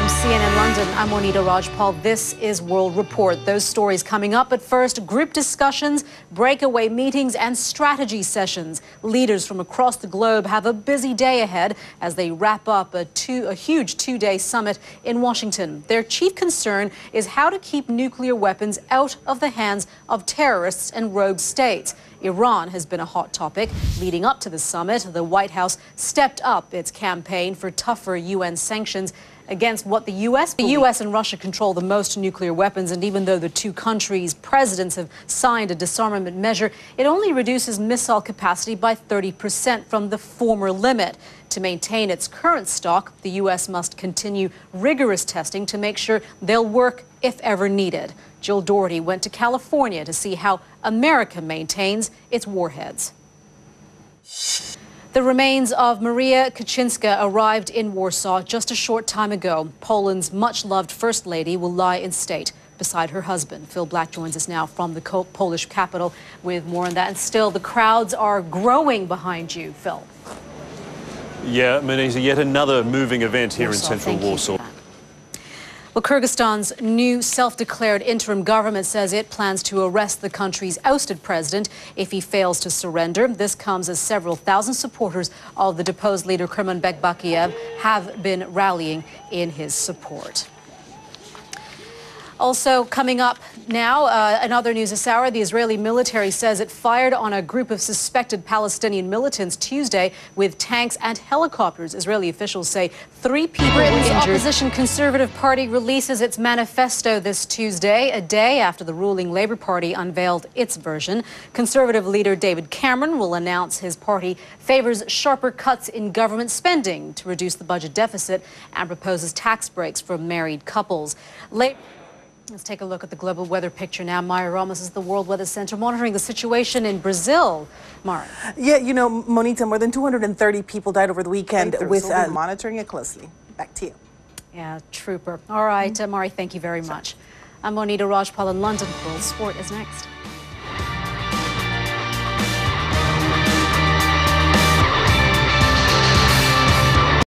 From CNN London, I'm Monita Rajpal. This is World Report. Those stories coming up, but first, group discussions, breakaway meetings, and strategy sessions. Leaders from across the globe have a busy day ahead as they wrap up a huge two-day summit in Washington. Their chief concern is how to keep nuclear weapons out of the hands of terrorists and rogue states. Iran has been a hot topic. Leading up to the summit, the White House stepped up its campaign for tougher UN sanctions against what the U.S. and Russia control the most nuclear weapons, and even though the two countries' presidents have signed a disarmament measure, it only reduces missile capacity by 30% from the former limit. To maintain its current stock, the U.S. must continue rigorous testing to make sure they'll work if ever needed. Jill Doherty went to California to see how America maintains its warheads. The remains of Maria Kaczynska arrived in Warsaw just a short time ago. Poland's much-loved First Lady will lie in state beside her husband. Phil Black joins us now from the Polish capital with more on that. And still, the crowds are growing behind you, Phil. Yeah, Monita, yet another moving event here in central Warsaw. Well, Kyrgyzstan's new self-declared interim government says it plans to arrest the country's ousted president if he fails to surrender. This comes as several thousand supporters of the deposed leader Kurmanbek Bakiyev have been rallying in his support. Also coming up now, in other news this hour, the Israeli military says it fired on a group of suspected Palestinian militants Tuesday with tanks and helicopters. Israeli officials say 3 people were injured. Britain's opposition Conservative Party releases its manifesto this Tuesday, a day after the ruling Labour Party unveiled its version. Conservative leader David Cameron will announce his party favours sharper cuts in government spending to reduce the budget deficit and proposes tax breaks for married couples. Let's take a look at the global weather picture now. Maya Ramos is the World Weather Center monitoring the situation in Brazil. Mara. Yeah, you know, Monita, more than 230 people died over the weekend with monitoring it closely. Back to you. Yeah, trooper. All right, Mari, thank you very much. I'm Monita Rajpal in London. World Sport is next.